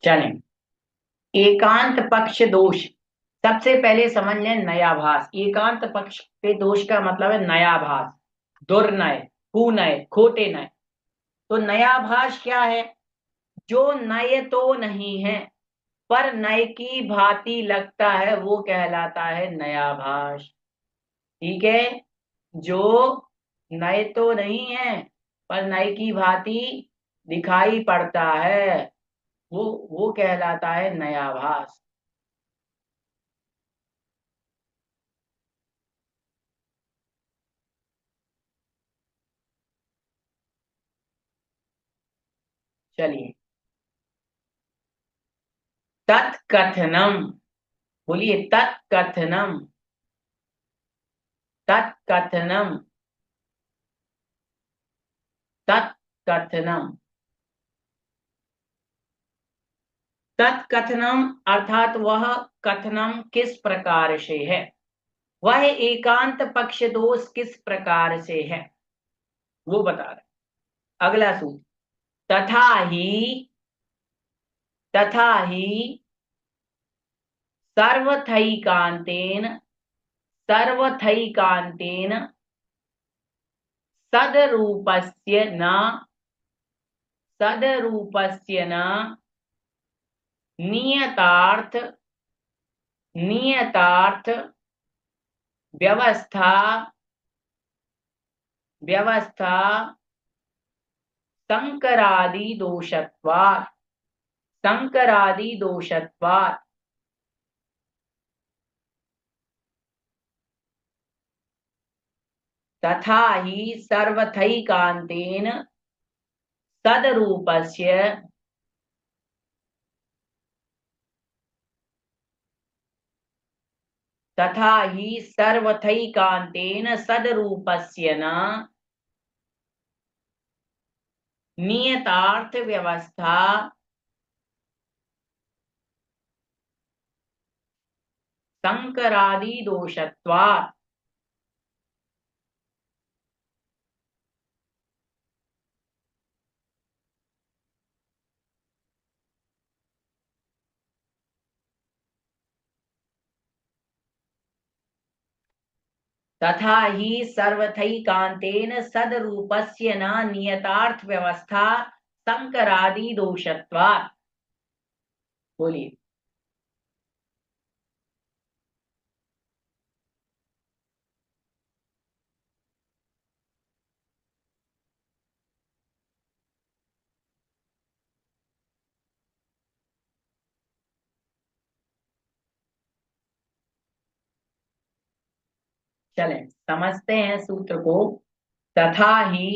चलें, एकांत पक्ष दोष। सबसे पहले समझ लें नयाभास। एकांत पक्ष के दोष का मतलब है नयाभास, दुर्नय, कुनय, खोटे नय। तो नयाभास क्या है? जो नय तो नहीं है पर नय की भांति लगता है, वो कहलाता है नयाभास। ठीक है? जो नय तो नहीं है पर नय की भांति दिखाई पड़ता है, वो कहलाता है नयाभास। चलिए, तत्कथनम। बोलिए, तत्कथनम। तत्कथनम। तत्कथनम। तत्कथनम अर्थात वह कथनम किस प्रकार से है, वह एकांत पक्ष दोष किस प्रकार से है, वो बता रहे। अगला सूत्र, तथा ही सर्वथैकांतेन, सर्वथैकांतेन सदरूपस्य न, सदरूपस्य न नियतार्थ, नियतार्थ व्यवस्था, व्यवस्था संकरादि दोषत्वात्, संकरादि दोषत्वात्। तथा ही सर्वथैकान्तेन सदरूपस्य, तथा ही सर्वथैकान्तेन सदरूपस्य न नियतार्थ व्यवस्था संकरादि दोषत्वात्। तथा ही सर्वथैकान्तेन सदरूपस्य न नियतार्थ व्यवस्था संकरादि दोषत्वात्। बोलिए। चलें, समझते हैं सूत्र को। तथा ही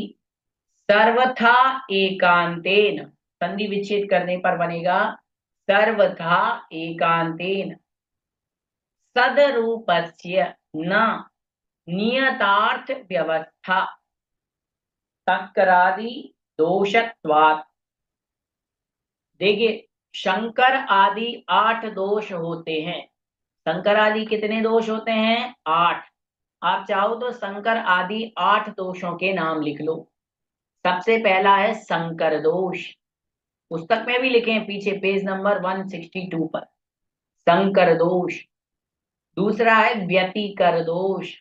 सर्वथा एकांतेन, संधि विच्छेद करने पर बनेगा सर्वथा एकांतेन सदरूपस्य न नियतार्थ व्यवस्था तक्रादि दोषत्वात्। देखिए, शंकर आदि 8 दोष होते हैं। शंकर आदि कितने दोष होते हैं? 8। आप चाहो तो शंकर आदि 8 दोषों के नाम लिख लो। सबसे पहला है संकर दोष। पुस्तक में भी लिखे हैं पीछे पेज नंबर 162 पर, संकर दोष। दूसरा है व्यतिकर दोष।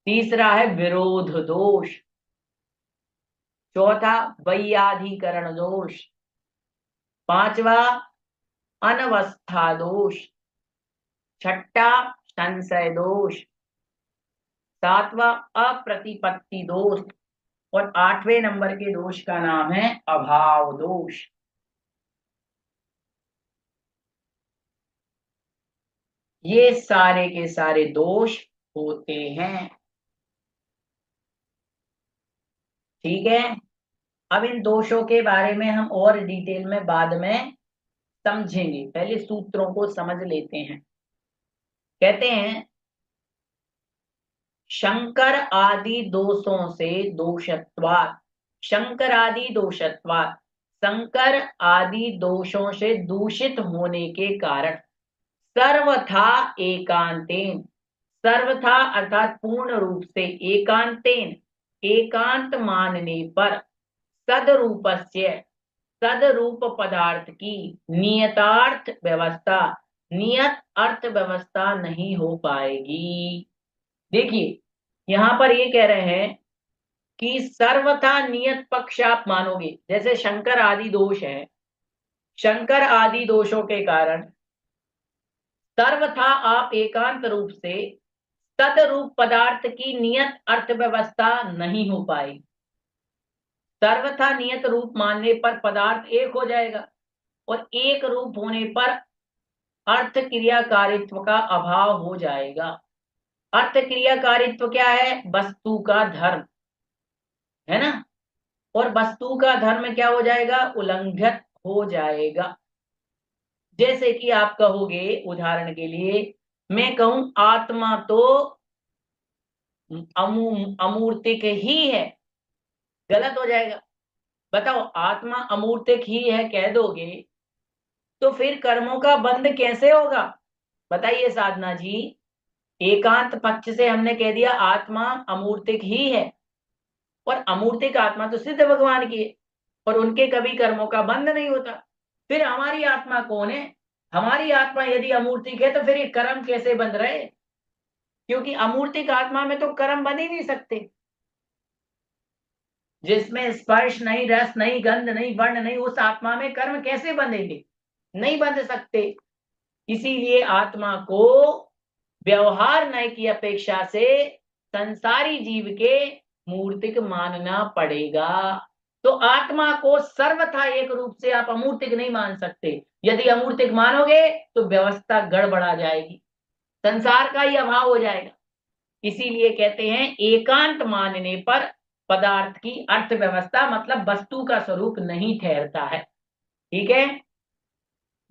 तीसरा है विरोध दोष। चौथा वैयाधिकरण दोष। पांचवा अनवस्था दोष। छठा संशय दोष। सातवां अप्रतिपत्ति दोष। और 8वें नंबर के दोष का नाम है अभाव दोष। ये सारे के सारे दोष होते हैं। ठीक है, अब इन दोषों के बारे में हम और डिटेल में बाद में समझेंगे, पहले सूत्रों को समझ लेते हैं। कहते हैं शंकर आदि दोषों से दोषत्वात्, शंकर आदि दोषत्वात्, शंकर आदि दोषों से दूषित होने के कारण सर्वथा एकांतेन, सर्वथा अर्थात पूर्ण रूप से, एकांतेन एकांत मानने पर सदरूपस्य, सदरूप पदार्थ की नियतार्थ व्यवस्था, नियत अर्थ व्यवस्था नहीं हो पाएगी। देखिए यहां पर ये कह रहे हैं कि सर्वथा नियत पक्ष आप मानोगे, जैसे शंकर आदि दोष है, शंकर आदि दोषों के कारण सर्वथा आप एकांत रूप से तदरूप पदार्थ की नियत अर्थव्यवस्था नहीं हो पाएगी। सर्वथा नियत रूप मानने पर पदार्थ एक हो जाएगा और एक रूप होने पर अर्थ क्रियाकारित्व का अभाव हो जाएगा। अर्थ क्रियाकारित्व क्या है? वस्तु का धर्म है ना, और वस्तु का धर्म क्या हो जाएगा? उल्लंघित हो जाएगा। जैसे कि आप कहोगे, उदाहरण के लिए मैं कहूं आत्मा तो अमूर्तिक ही है, गलत हो जाएगा। बताओ, आत्मा अमूर्तिक ही है कह दोगे तो फिर कर्मों का बंध कैसे होगा? बताइए साधना जी। एकांत पक्ष से हमने कह दिया आत्मा अमूर्तिक ही है, और अमूर्तिक आत्मा तो सिद्ध भगवान की है और उनके कभी कर्मों का बंध नहीं होता। फिर हमारी आत्मा कौन है? हमारी आत्मा यदि अमूर्तिक है तो फिर ये कर्म कैसे बंध रहे? क्योंकि अमूर्तिक आत्मा में तो कर्म बन ही नहीं सकते, जिसमें स्पर्श नहीं, रस नहीं, गंध नहीं, वर्ण नहीं, उस आत्मा में कर्म कैसे बंधेंगे? नहीं बंध सकते। इसीलिए आत्मा को व्यवहार न्याय की अपेक्षा से संसारी जीव के मूर्तिक मानना पड़ेगा। तो आत्मा को सर्वथा एक रूप से आप अमूर्तिक नहीं मान सकते। यदि अमूर्तिक मानोगे तो व्यवस्था गड़बड़ा जाएगी, संसार का ही अभाव हो जाएगा। इसीलिए कहते हैं एकांत मानने पर पदार्थ की अर्थव्यवस्था मतलब वस्तु का स्वरूप नहीं ठहरता है। ठीक है,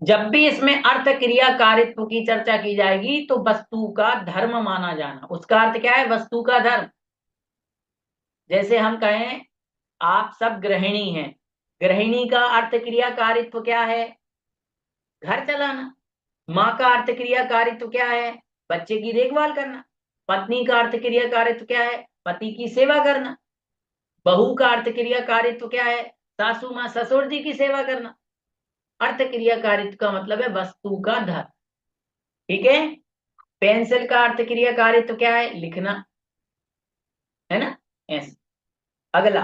जब भी इसमें अर्थ क्रिया कारित्व की चर्चा की जाएगी तो वस्तु का धर्म माना जाना, उसका अर्थ क्या है? वस्तु का धर्म। जैसे हम कहें आप सब गृहिणी हैं, गृहिणी का अर्थ क्रिया कारित्व क्या है? घर चलाना। माँ का अर्थ क्रिया कारित्व क्या है? बच्चे की देखभाल करना। पत्नी का अर्थ क्रिया कारित्व क्या है? पति की सेवा करना। बहू का अर्थ क्रिया कारित्व क्या है? सासू माँ ससुर जी की सेवा करना। अर्थ क्रिया कारित्व का मतलब है वस्तु का धर्म। ठीक है, पेंसिल का अर्थ क्रिया कारित्व क्या है? लिखना, है ना? ऐसे। अगला,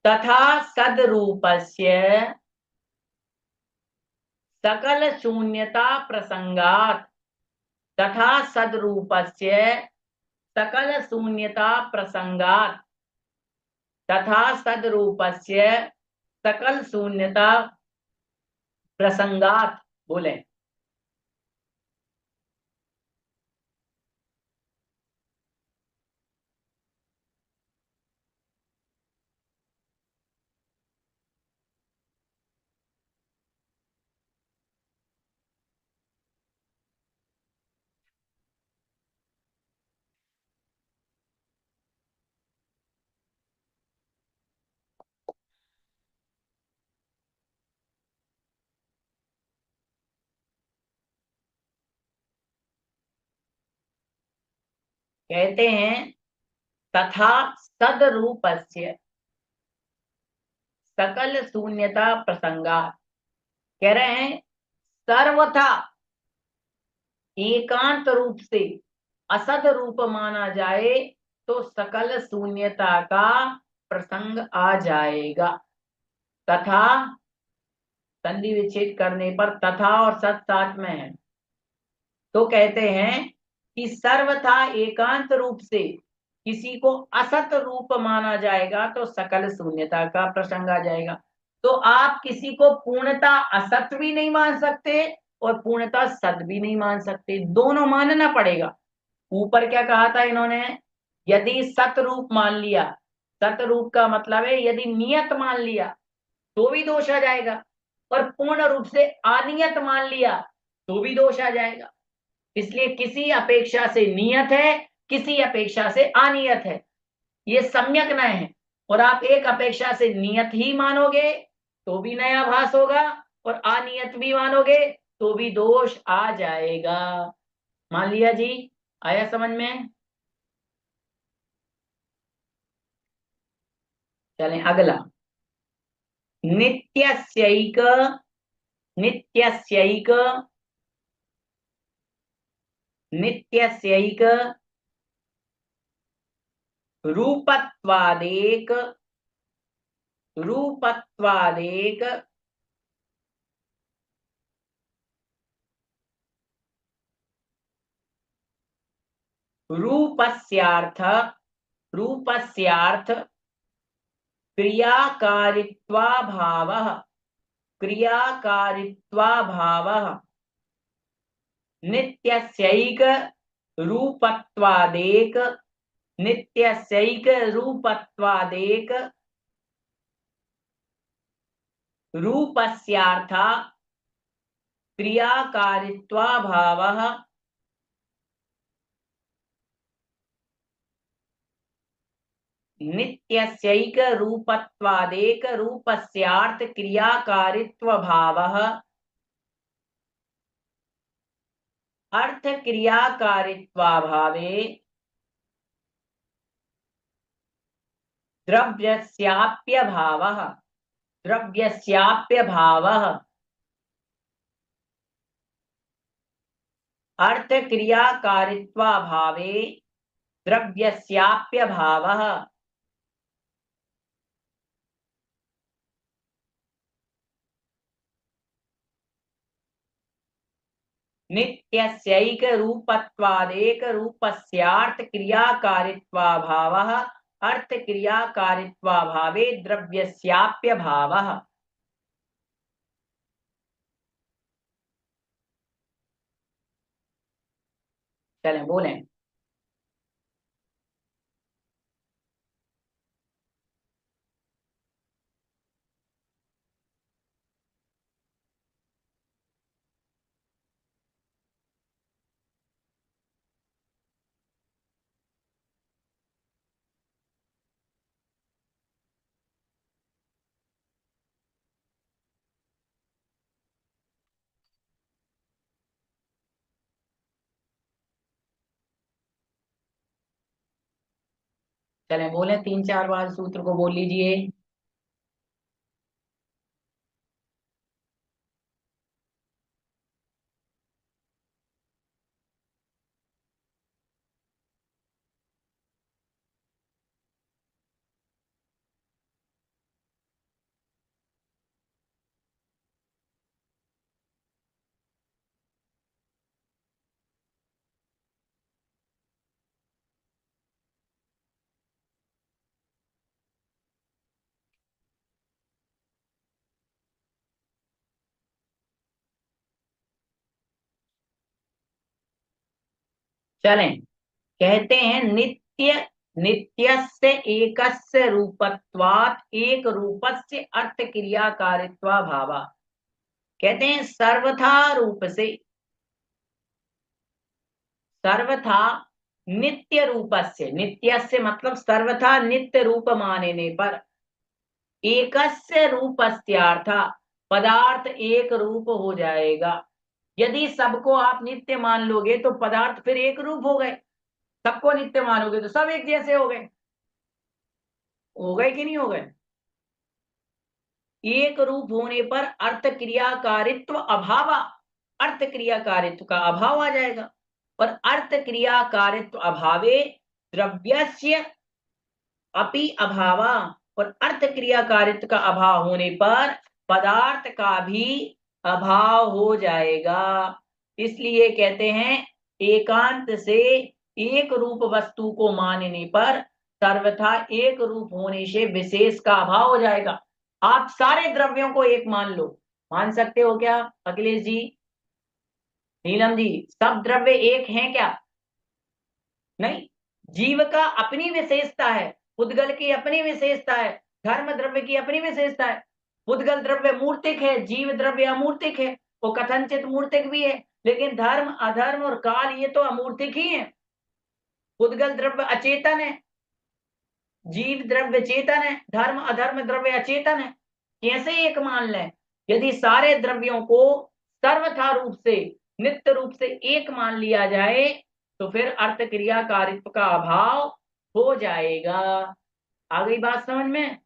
तथा सदरूपस्य सकल शून्यता प्रसंगात, तथा सदरूपस्य सकल शून्यता प्रसंगात, तथा सदरूपस्य सकल शून्यता प्रसंगात। बोले कहते हैं तथा सदरूपस्य सकल शून्यता प्रसंगात, कह रहे हैं सर्वथा एकांत रूप से असद रूप माना जाए तो सकल शून्यता का प्रसंग आ जाएगा। तथा संधि विच्छेद करने पर तथा और सत साथ में है, तो कहते हैं कि सर्वथा एकांत रूप से किसी को असत रूप माना जाएगा तो सकल शून्यता का प्रसंग आ जाएगा। तो आप किसी को पूर्णता असत भी नहीं मान सकते और पूर्णता सत भी नहीं मान सकते, दोनों मानना पड़ेगा। ऊपर क्या कहा था इन्होंने, यदि सतरूप मान लिया, सतरूप का मतलब है यदि नियत मान लिया तो भी दोष आ जाएगा, और पूर्ण रूप से अनियत मान लिया तो भी दोष आ जाएगा। इसलिए किसी अपेक्षा से नियत है, किसी अपेक्षा से अनियत है, ये सम्यक नय है। और आप एक अपेक्षा से नियत ही मानोगे तो भी नयाभास होगा, और अनियत भी मानोगे तो भी दोष आ जाएगा। मान लिया जी, आया समझ में? चलें अगला, नित्यस्यैक, नित्यस्यैक, नित्यस्यैक रूपत्वादेक, रूपत्वादेक रूपस्यार्थ, रूपस्यार्थ क्रियाकारित्वाभावः, क्रियाकारित्वाभावः नित्यस्यैक रूपत्वादेक, नित्यस्यैक रूपत्वादेक रूपस्यार्थ क्रियाकारित्वाभावः नित्यस्यैक रूपत्वादेक रूपस्यार्थ क्रियाकारित्वभावः अर्थ क्रियाकारित्वाभावे द्रव्यस्याप्यभावः, द्रव्यस्याप्यभावः अर्थ क्रियाकारित्वाभावे द्रव्यस्याप्यभावः नित्यस्यैक रूपत्वादेक रूपस्यार्थ क्रियाकारित्वाभावः अर्थ क्रियाकारित्वाभावे द्रव्यस्याप्यभावः। चलें बोलें। चलें बोलें, 3-4 बार सूत्र को बोल लीजिए। चलें, कहते हैं नित्य, नित्यस्य एकस्य रूपत्वात् एक रूपस्य अर्थ क्रियाकारित्वा भावा। कहते हैं सर्वथा रूप से, सर्वथा नित्य रूपस्य, नित्यस्य मतलब सर्वथा नित्य रूप मानने पर एकस्य रूपस्यार्थ पदार्थ एक रूप हो जाएगा। यदि सबको आप नित्य मान लोगे तो पदार्थ फिर एक रूप हो गए, सबको नित्य मानोगे तो सब एक जैसे हो गए कि नहीं हो गए? एक रूप होने पर अर्थ क्रियाकारित्व अभाव, अर्थ क्रियाकारित्व का अभाव आ जाएगा, और अर्थ क्रियाकारित्व अभावे द्रव्यस्य अपि अभाव, और अर्थ क्रियाकारित्व का अभाव होने पर पदार्थ का भी अभाव हो जाएगा। इसलिए कहते हैं एकांत से एक रूप वस्तु को मानने पर सर्वथा एक रूप होने से विशेष का अभाव हो जाएगा। आप सारे द्रव्यों को एक मान लो, मान सकते हो क्या अखिलेश जी, नीलम जी? सब द्रव्य एक हैं क्या? नहीं, जीव का अपनी विशेषता है, पुद्गल की अपनी विशेषता है, धर्म द्रव्य की अपनी विशेषता है। पुद्गल द्रव्य मूर्तिक है, जीव द्रव्य अमूर्तिक है, वो कथनचित मूर्तिक भी है, लेकिन धर्म अधर्म और काल ये तो अमूर्तिक ही है। पुद्गल द्रव्य अचेतन है, जीव द्रव्य चेतन है, धर्म अधर्म द्रव्य अचेतन है। कैसे एक मान लें? यदि सारे द्रव्यों को सर्वथा रूप से, नित्य रूप से एक मान लिया जाए तो फिर अर्थ क्रिया कारित्व का अभाव हो जाएगा। आ गई बात समझ में?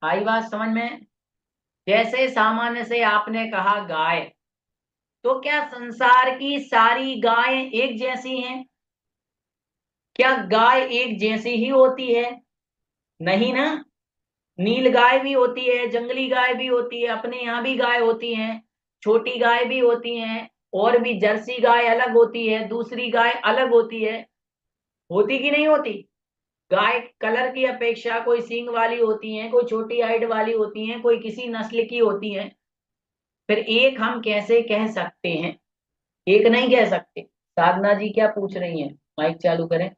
आई बात समझ में? जैसे सामान्य से आपने कहा गाय, तो क्या संसार की सारी गाय एक जैसी हैं? क्या गाय एक जैसी ही होती है? नहीं ना। नील गाय भी होती है, जंगली गाय भी होती है, अपने यहाँ भी गाय होती हैं, छोटी गाय भी होती हैं, और भी जर्सी गाय अलग होती है, दूसरी गाय अलग होती है। होती कि नहीं होती? गाय कलर की अपेक्षा कोई सींग वाली होती हैं, कोई छोटी हाइट वाली होती हैं, कोई किसी नस्ल की होती हैं। फिर एक हम कैसे कह सकते हैं? एक नहीं कह सकते। साधना जी क्या पूछ रही हैं? माइक चालू करें।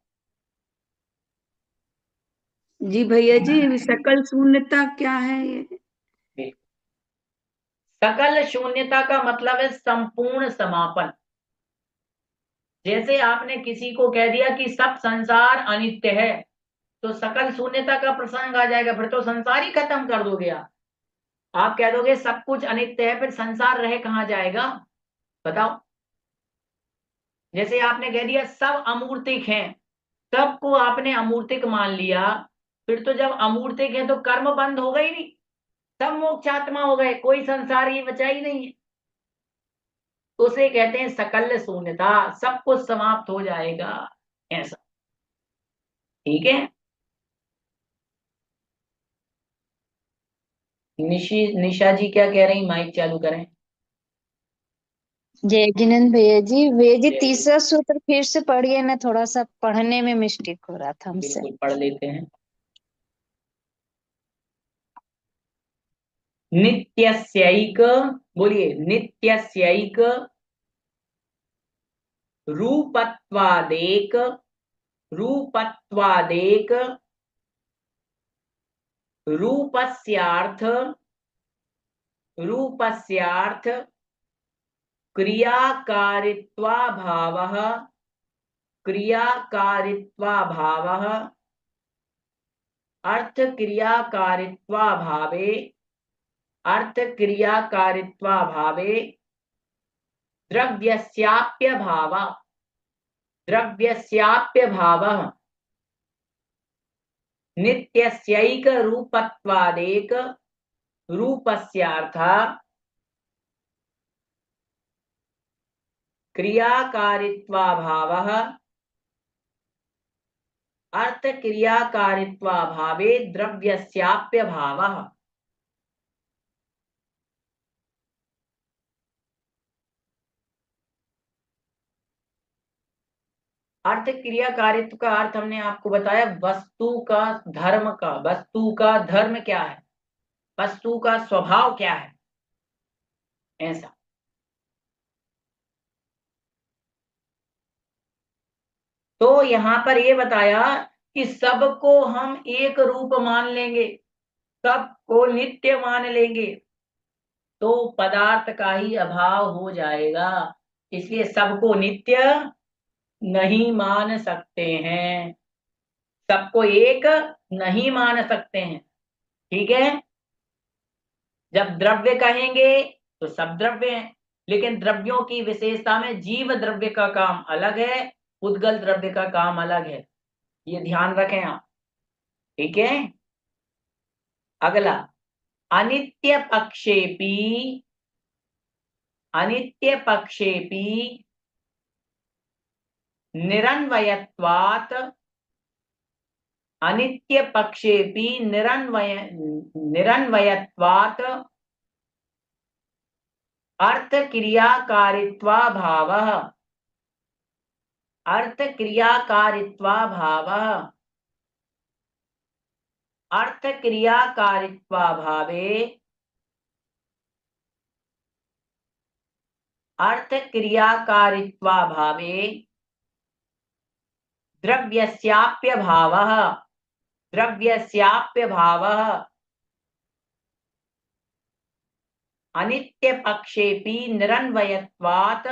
जी भैया जी, सकल शून्यता क्या है ये? सकल शून्यता का मतलब है संपूर्ण समापन। जैसे आपने किसी को कह दिया कि सब संसार अनित्य है, तो सकल शून्यता का प्रसंग आ जाएगा, फिर तो संसार ही खत्म कर दोगे आप कह दोगे सब कुछ अनित्य है, फिर संसार रह कहाँ जाएगा? बताओ। जैसे आपने कह दिया सब अमूर्तिक हैं, सबको आपने अमूर्तिक मान लिया, फिर तो जब अमूर्तिक है तो कर्म बंद हो गई नहीं, सब मोक्षात्मा हो गए, कोई संसार ये बचा ही नहीं है। तो उसे कहते हैं सकल शून्यता, सब कुछ समाप्त हो जाएगा, ऐसा। ठीक है। निशा जी क्या कह रही? माइक चालू करें। जय जिनेन्द्र भैया जी जय गुरु। तीसरा सूत्र फिर से पढ़िए ना, थोड़ा सा पढ़ने में मिस्टेक हो रहा था हमसे। बिल्कुल पढ़ लेते हैं। नित्यस्यैक, बोलिए, नित्यस्यैक रूपत्वादेक, रूपत्वादेक रूपस्यार्थ, रूपस्यार्थ क्रियाकारित्वाभावः, क्रियाकारित्वाभावः अर्थ क्रियाकारित्वाभावे, अर्थ क्रियाकारित्वाभावे द्रव्यस्याप्यभावः, द्रव्यस्याप्यभावः नित्यस्यैक रूपत्वादेक रूपस्यार्थः क्रियाकारित्वाभावः अर्थ क्रियाकारित्वाभावे द्रव्यस्याप्यभावः। अर्थ क्रियाकारित्व का अर्थ हमने आपको बताया, वस्तु का धर्म का, वस्तु का धर्म क्या है, वस्तु का स्वभाव क्या है, ऐसा। तो यहां पर ये बताया कि सबको हम एक रूप मान लेंगे, सबको नित्य मान लेंगे, तो पदार्थ का ही अभाव हो जाएगा। इसलिए सबको नित्य नहीं मान सकते हैं, सबको एक नहीं मान सकते हैं। ठीक है। जब द्रव्य कहेंगे तो सब द्रव्य हैं, लेकिन द्रव्यों की विशेषता में जीव द्रव्य का काम अलग है, उद्गल द्रव्य का काम अलग है, ये ध्यान रखें आप। ठीक है। अगला, अनित्य पक्षेपी, अनित्य पक्षेपी निरन्वयत्वात्, अनित्य पक्षेपी निरन्वयत्वात् अर्थ क्रियाकारित्वाभावः, अर्थ क्रियाकारित्वाभावः अर्थ क्रियाकारित्वाभावे अर्थ क्रियाकारित्वाभावे द्रव्यस्याप्यभावः द्रव्यस्याप्यभावः अनित्यपक्षेपि निरन्वयत्वात्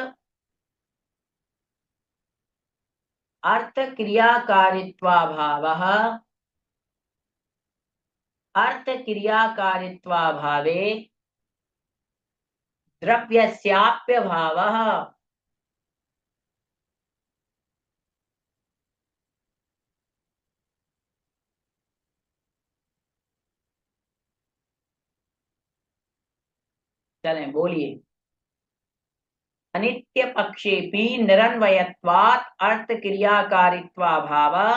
अर्थ क्रियाकारित्वाभावः अर्थ क्रियाकारित्वाभावे द्रव्यस्याप्यभावः चलें बोलिए। अनित्य पक्षेपि निरन्वयत्वात् अर्थ क्रियाकारित्वाभावः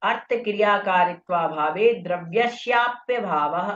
अर्थ क्रियाकारित्वाभावे द्रव्यस्याप्यभावः।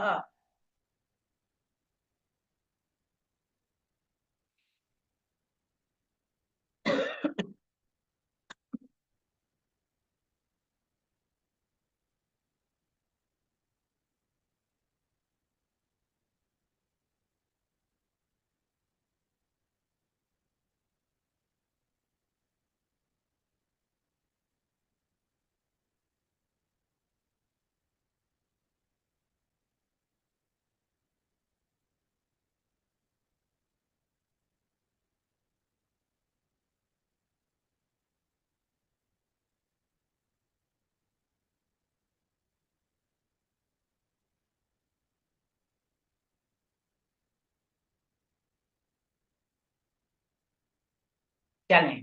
चलें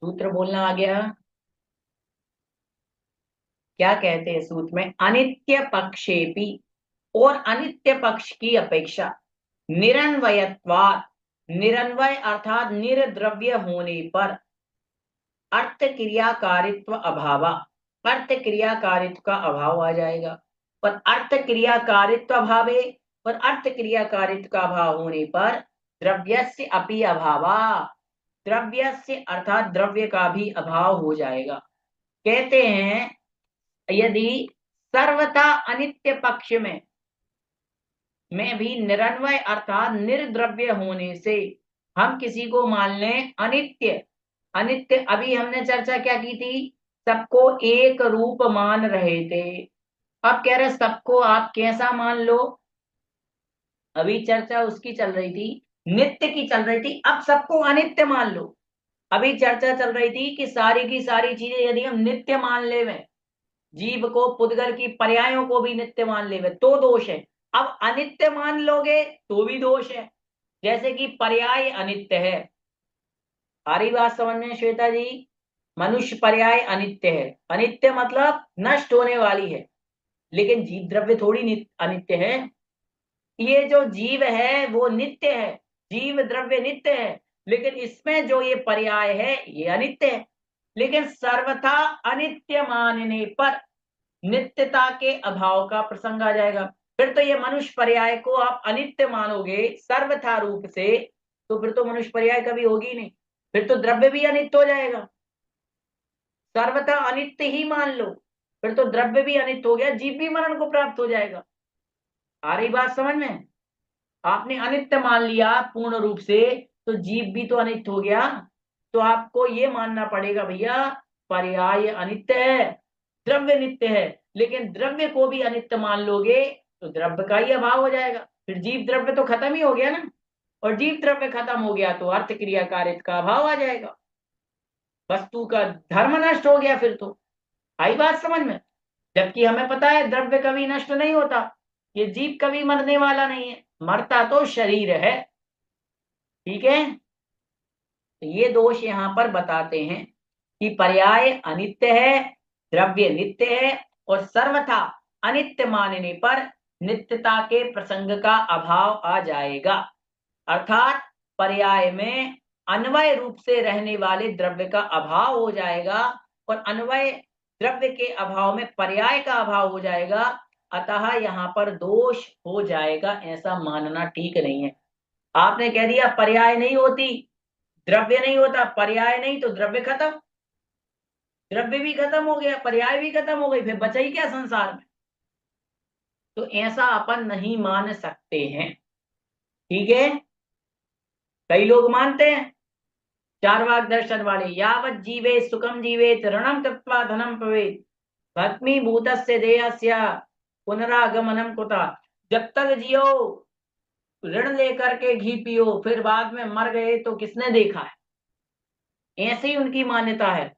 सूत्र बोलना आ गया। क्या कहते हैं सूत्र में? अनित्य पक्षेपि और अनित्य पक्ष की अपेक्षा निरन्वयत्वात् निरन्वय अर्थात निर्द्रव्य होने पर अर्थ क्रियाकारित्व अभाव अर्थ क्रियाकारित्व का अभाव आ जाएगा। पर अर्थ क्रियाकारित्व अभावे पर अर्थ क्रियाकारित्व का अभाव होने पर द्रव्यस्य अपि अभावा द्रव्यस्य अर्थात द्रव्य का भी अभाव हो जाएगा। कहते हैं यदि सर्वथा अनित्य पक्ष में भी निरन्वय अर्थात निर्द्रव्य होने से हम किसी को मान लें अनित्य। अनित्य अभी हमने चर्चा क्या की थी? सबको एक रूप मान रहे थे। अब कह रहे सबको आप कैसा मान लो? अभी चर्चा उसकी चल रही थी, नित्य की चल रही थी। अब सबको अनित्य मान लो। अभी चर्चा चल रही थी कि सारी की सारी चीजें यदि हम नित्य मान ले में, जीव को पुद्गल की पर्यायों को भी नित्य मान ले तो दोष है। अब अनित्य मान लोगे तो भी दोष है। जैसे कि पर्याय अनित्य है। सारी बात समझ में श्वेता जी? मनुष्य पर्याय अनित्य है। अनित्य मतलब नष्ट होने वाली है, लेकिन जीव द्रव्य थोड़ी अनित्य है। ये जो जीव है वो नित्य है, जीव द्रव्य नित्य है, लेकिन इसमें जो ये पर्याय है ये अनित्य है। लेकिन सर्वथा अनित्य मानने पर नित्यता के अभाव का प्रसंग आ जाएगा। फिर तो ये मनुष्य पर्याय को आप अनित्य मानोगे सर्वथा रूप से, तो फिर तो मनुष्य पर्याय कभी होगी नहीं। फिर तो द्रव्य भी अनित्य हो जाएगा। सर्वथा अनित्य ही मान लो, फिर तो द्रव्य भी अनित्य हो गया, जीव भी मरण को प्राप्त हो जाएगा। आ रही बात समझ में? आपने अनित्य मान लिया पूर्ण रूप से, तो जीव भी तो अनित्य हो गया। तो आपको ये मानना पड़ेगा भैया पर्याय अनित्य है, द्रव्य नित्य है। लेकिन द्रव्य को भी अनित्य मान लोगे तो द्रव्य का ही अभाव हो जाएगा। फिर जीव द्रव्य तो खत्म ही हो गया ना, और जीव द्रव्य खत्म हो गया तो अर्थ क्रिया कार्य का अभाव आ जाएगा। वस्तु का धर्म नष्ट हो गया। फिर तो आई बात समझ में? जबकि हमें पता है द्रव्य कभी नष्ट नहीं होता, ये जीव कभी मरने वाला नहीं है, मरता तो शरीर है। ठीक है, तो ये दोष यहां पर बताते हैं कि पर्याय अनित्य है, द्रव्य नित्य है, और सर्वथा अनित्य मानने पर नित्यता के प्रसंग का अभाव आ जाएगा। अर्थात पर्याय में अन्वय रूप से रहने वाले द्रव्य का अभाव हो जाएगा, और अन्वय द्रव्य के अभाव में पर्याय का अभाव हो जाएगा। अतः यहाँ पर दोष हो जाएगा, ऐसा मानना ठीक नहीं है। आपने कह दिया पर्याय नहीं होती, द्रव्य नहीं होता, पर्याय नहीं तो द्रव्य खत्म, द्रव्य भी खत्म हो गया, पर्याय भी खत्म हो गई, फिर बचा ही क्या संसार में? तो ऐसा अपन नहीं मान सकते हैं। ठीक है, कई लोग मानते हैं, चार्वाक दर्शन वाले, यावत जीवे सुखम जीवेत ऋणम कृत्वा धनम पवेत भस्मी भूतस्य देहस्य पुनरागमनम कुता। जब तक जियो ऋण लेकर के घी पियो, फिर बाद में मर गए तो किसने देखा है। ऐसी उनकी मान्यता है।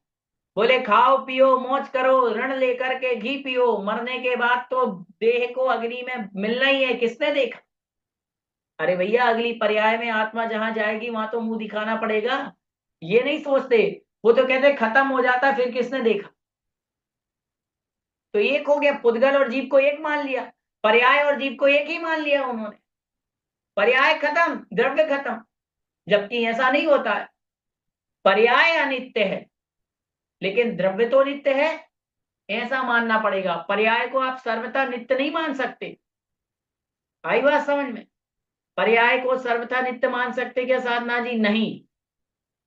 बोले खाओ पियो मौज करो, ऋण लेकर के घी पियो, मरने के बाद तो देह को अग्नि में मिलना ही है, किसने देखा। अरे भैया, अगली पर्याय में आत्मा जहां जाएगी वहां तो मुंह दिखाना पड़ेगा, ये नहीं सोचते। वो तो कहते खत्म हो जाता, फिर किसने देखा। तो एक हो गया, पुद्गल और जीव को एक मान लिया, पर्याय और जीव को एक ही मान लिया उन्होंने। पर्याय खत्म, द्रव्य खत्म, जबकि ऐसा नहीं होता है। पर्याय अनित्य है लेकिन द्रव्य तो नित्य है, ऐसा मानना पड़ेगा। पर्याय को आप सर्वथा नित्य नहीं मान सकते। आई बात समझ में। पर्याय को सर्वथा नित्य मान सकते क्या साधना जी? नहीं।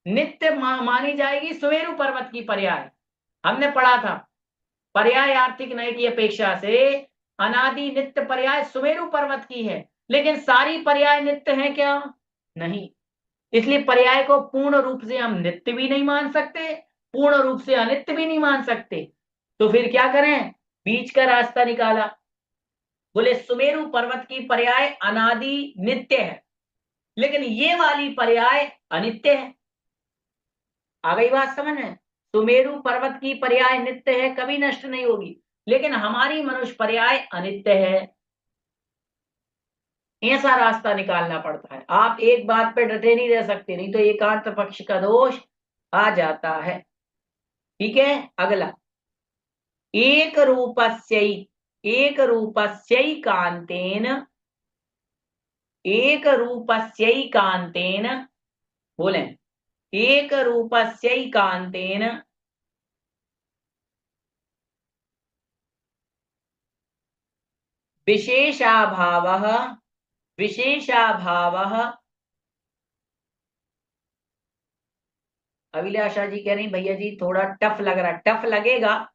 नित्य मानी जाएगी सुमेरु पर्वत की पर्याय। हमने पढ़ा था, पर्याय आर्थिक नय की अपेक्षा से अनादि नित्य पर्याय सुमेरु पर्वत की है। लेकिन सारी पर्याय नित्य है क्या? नहीं। इसलिए पर्याय को पूर्ण रूप से हम नित्य भी नहीं मान सकते, पूर्ण रूप से अनित्य भी नहीं मान सकते। तो फिर क्या करें? बीच का रास्ता निकाला। बोले सुमेरु पर्वत की पर्याय अनादि नित्य है, लेकिन ये वाली पर्याय अनित्य है। आ गई बात समझ में। सुमेरु पर्वत की पर्याय नित्य है, कभी नष्ट नहीं होगी, लेकिन हमारी मनुष्य पर्याय अनित्य है। ऐसा रास्ता निकालना पड़ता है। आप एक बात पे डटे नहीं रह सकते, नहीं तो एकांत पक्ष का दोष आ जाता है। ठीक है, अगला, एक रूपस्यैकांतेन, एक रूपस्यैकांतेन, बोलें, एक रूपस्यैकांतेन विशेषाभावः, विशेषाभावः। अभिलाषा जी कह रही भैया जी थोड़ा टफ लग रहा है। टफ लगेगा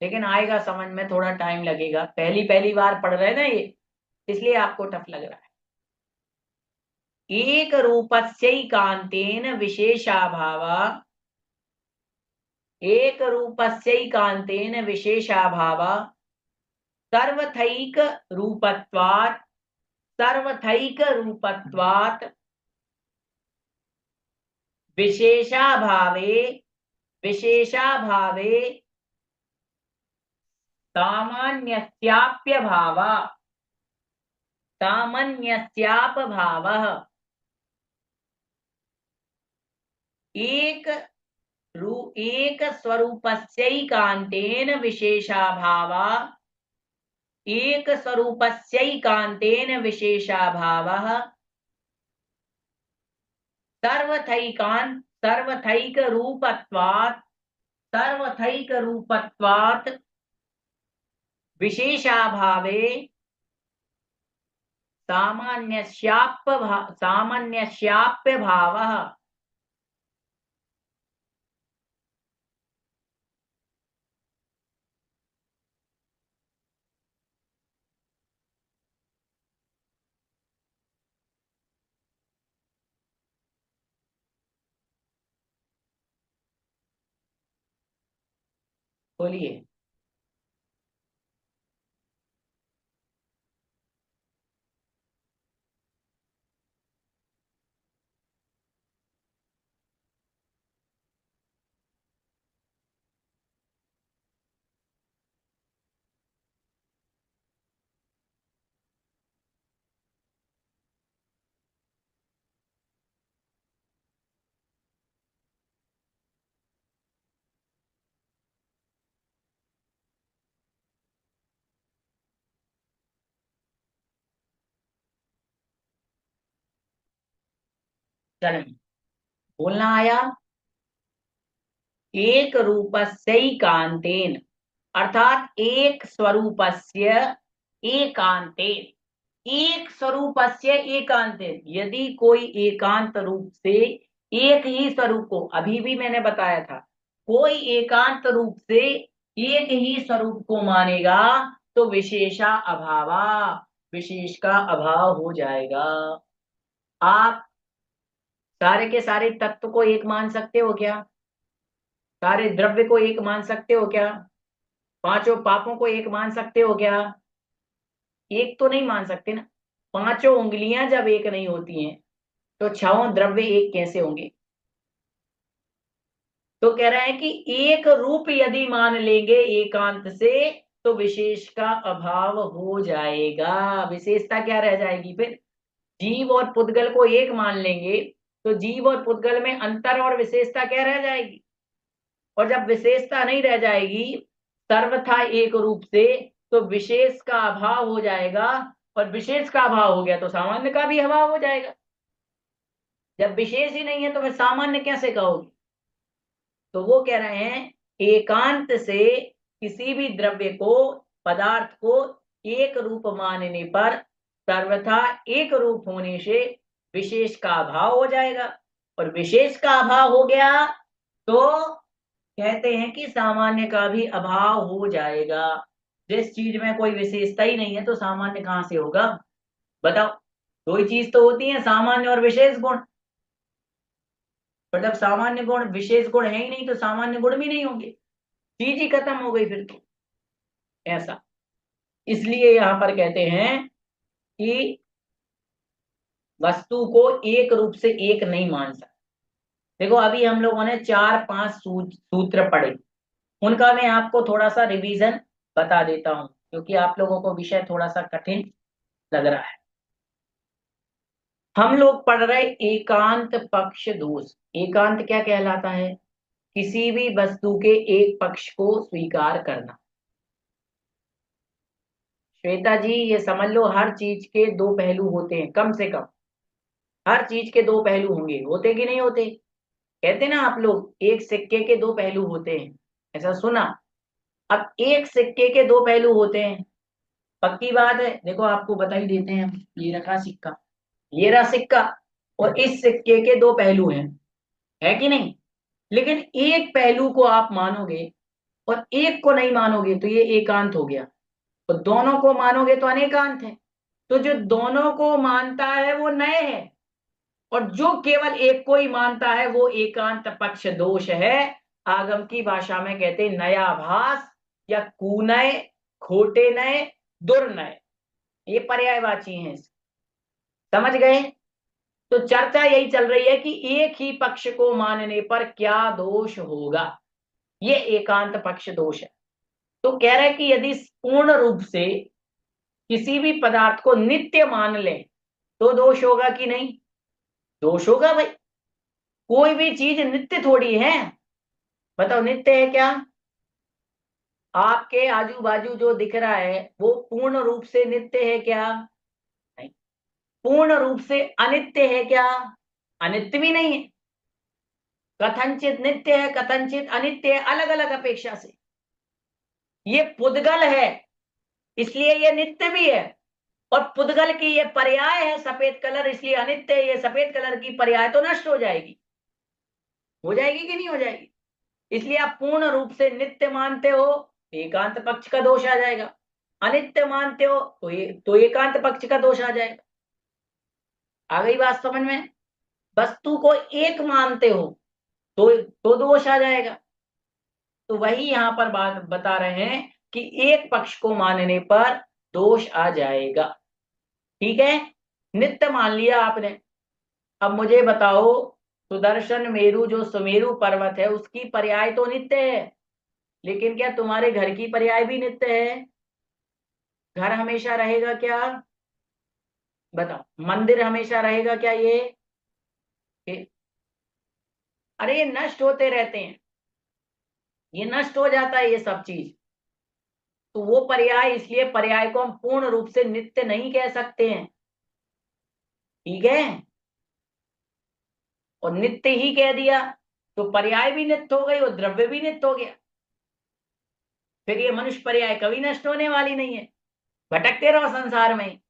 लेकिन आएगा समझ में, थोड़ा टाइम लगेगा, पहली पहली बार पढ़ रहे हैं ना ये, इसलिए आपको टफ लग रहा है। एक रूपस्यैकांतेन विशेषाभाव, एक रूपस्यैकांतेन विशेषाभाव सर्वथैक रूपत्वात्, सर्वथैक रूपत्वात् विशेषाभावे, विशेषाभावे सामान्यस्याप्यभाव, सामान्यस्यापभावः। एक एक स्वरूपस्यैकान्तेन विशेषाभाव, एक स्वरूपस्यैकान्तेन विशेषाभावः सर्वथैकान्, सर्वथैक रूपत्वात्, सर्वथैक रूपत्वात् विशेषाभावे सामान्यस्याप्य भावः। बोलिए। चलें, बोलना आया। एक रूपस्यैकान्तेन अर्थात एक स्वरूपस्य एकांतेन, एक स्वरूपस्य एकांतेन। यदि कोई एकांत रूप से एक ही स्वरूप को, अभी भी मैंने बताया था, कोई एकांत रूप से एक ही स्वरूप को मानेगा तो विशेषा अभावा, विशेष का अभाव हो जाएगा। आप सारे के सारे तत्व को एक मान सकते हो क्या? सारे द्रव्य को एक मान सकते हो क्या? पांचों पापों को एक मान सकते हो क्या? एक तो नहीं मान सकते ना। पांचों उंगलियां जब एक नहीं होती हैं तो छहों द्रव्य एक कैसे होंगे? तो कह रहे हैं कि एक रूप यदि मान लेंगे एकांत से तो विशेष का अभाव हो जाएगा। विशेषता क्या रह जाएगी फिर? जीव और पुद्गल को एक मान लेंगे तो जीव और पुद्गल में अंतर और विशेषता क्या रह जाएगी? और जब विशेषता नहीं रह जाएगी सर्वथा एक रूप से, तो विशेष का अभाव हो जाएगा। और विशेष का अभाव हो गया तो सामान्य का भी अभाव हो जाएगा। जब विशेष ही नहीं है तो फिर सामान्य कैसे कहोगे? तो वो कह रहे हैं एकांत से किसी भी द्रव्य को, पदार्थ को एक रूप मानने पर सर्वथा एक रूप होने से विशेष का अभाव हो जाएगा। और विशेष का अभाव हो गया तो कहते हैं कि सामान्य का भी अभाव हो जाएगा। जिस चीज में कोई विशेषता ही नहीं है तो सामान्य कहां से होगा? बताओ। दो ही चीज तो होती है, सामान्य और विशेष गुण। पर जब सामान्य गुण विशेष गुण है ही नहीं तो सामान्य गुण भी नहीं होंगे, चीज ही खत्म हो गई फिर तो। ऐसा इसलिए यहां पर कहते हैं कि वस्तु को एक रूप से एक नहीं मान सकते। देखो अभी हम लोगों ने चार पांच सूत्र पढ़े, उनका मैं आपको थोड़ा सा रिवीजन बता देता हूं क्योंकि आप लोगों को विषय थोड़ा सा कठिन लग रहा है। हम लोग पढ़ रहे एकांत पक्ष दोष। एकांत क्या कहलाता है? किसी भी वस्तु के एक पक्ष को स्वीकार करना। श्वेता जी ये समझ लो हर चीज के दो पहलू होते हैं, कम से कम हर चीज के दो पहलू होंगे, होते कि नहीं होते? कहते ना आप लोग एक सिक्के के दो पहलू होते हैं, ऐसा सुना? अब एक सिक्के के दो पहलू होते हैं, पक्की बात है। देखो आपको बता ही देते हैं, ये रखा सिक्का, ये रहा सिक्का, और इस सिक्के के दो पहलू हैं, है कि नहीं? लेकिन एक पहलू को आप मानोगे और एक को नहीं मानोगे तो ये एकांत हो गया, और दोनों को मानोगे तो अनेकांत है। तो जो दोनों को मानता है वो नए है, और जो केवल एक को ही मानता है वो एकांत पक्ष दोष है। आगम की भाषा में कहते हैं नयाभास या कुनय, खोटे नए, दुर्नय, ये पर्यायवाची हैं। समझ गए? तो चर्चा यही चल रही है कि एक ही पक्ष को मानने पर क्या दोष होगा, ये एकांत पक्ष दोष है। तो कह रहे हैं कि यदि पूर्ण रूप से किसी भी पदार्थ को नित्य मान लें तो दोष होगा कि नहीं? दोष होगा भाई। कोई भी चीज नित्य थोड़ी है। बताओ नित्य है क्या? आपके आजू बाजू जो दिख रहा है वो पूर्ण रूप से नित्य है क्या? नहीं। पूर्ण रूप से अनित्य है क्या? अनित्य भी नहीं है। कथनचित नित्य है, कथनचित अनित्य है, अलग अलग अपेक्षा से। ये पुद्गल है इसलिए ये नित्य भी है, और पुद्गल की ये पर्याय है सफेद कलर, इसलिए अनित्य है। ये सफेद कलर की पर्याय तो नष्ट हो जाएगी, हो जाएगी कि नहीं हो जाएगी? इसलिए आप पूर्ण रूप से नित्य मानते हो, एकांत पक्ष का दोष आ जाएगा। अनित्य मानते हो तो एकांत पक्ष का दोष आ जाएगा। आ गई बात समझ में? वस्तु को एक मानते हो तो दोष आ जाएगा। तो वही यहां पर बात बता रहे हैं कि एक पक्ष को मानने पर दोष आ जाएगा। ठीक है, नित्य मान लिया आपने। अब मुझे बताओ, सुदर्शन मेरु जो सुमेरु पर्वत है उसकी पर्याय तो नित्य है, लेकिन क्या तुम्हारे घर की पर्याय भी नित्य है? घर हमेशा रहेगा क्या? बताओ, मंदिर हमेशा रहेगा क्या? ये अरे ये नष्ट होते रहते हैं, ये नष्ट हो जाता है ये सब चीज। तो वो पर्याय, इसलिए पर्याय को हम पूर्ण रूप से नित्य नहीं कह सकते हैं। ठीक है, और नित्य ही कह दिया तो पर्याय भी नित्य हो गई और द्रव्य भी नित्य हो गया। फिर ये मनुष्य पर्याय कभी नष्ट होने वाली नहीं है, भटकते रहो संसार में।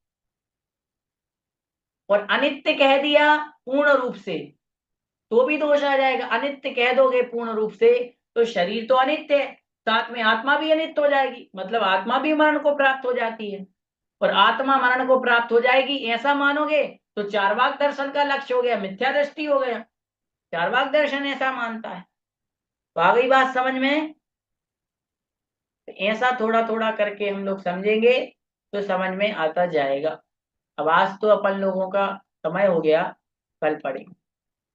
और अनित्य कह दिया पूर्ण रूप से तो भी दोष आ जाएगा। अनित्य कह दोगे पूर्ण रूप से तो शरीर तो अनित्य है, साथ में आत्मा भी अनित्य हो जाएगी, मतलब आत्मा भी मरण को प्राप्त हो जाती है, और आत्मा मरण को प्राप्त हो जाएगी ऐसा मानोगे तो चार्वाक दर्शन का लक्ष्य हो गया, मिथ्या दृष्टि हो गया। चार्वाक दर्शन ऐसा मानता है। तो आ गई बात समझ में? तो ऐसा थोड़ा थोड़ा करके हम लोग समझेंगे तो समझ में आता जाएगा। अब आज तो अपन लोगों का समय हो गया, कल पढ़ेंगे।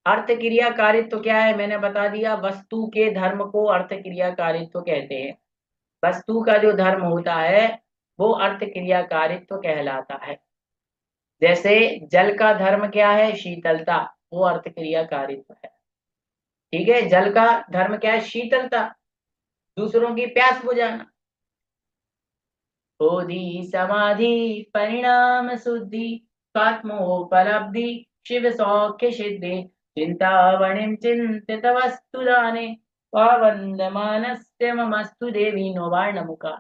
अर्थ क्रिया कारित्व क्या है मैंने बता दिया। वस्तु के धर्म को अर्थ क्रिया कारित्व कहते हैं। वस्तु का जो धर्म होता है वो अर्थ क्रिया कारित्व कहलाता है। जैसे जल का धर्म क्या है, शीतलता, वो अर्थ क्रिया कारित्व है। ठीक है, जल का धर्म क्या है, शीतलता, दूसरों की प्यास बुझाना। बोधि समाधि परिणाम शुद्धि स्वात्मोपलब्धि शिव सौख्य सिद्धि चिंतावणिम चिंतित वस्तु दाने वंदमानस्य ममस्तु देवी नोवार्णमुखा।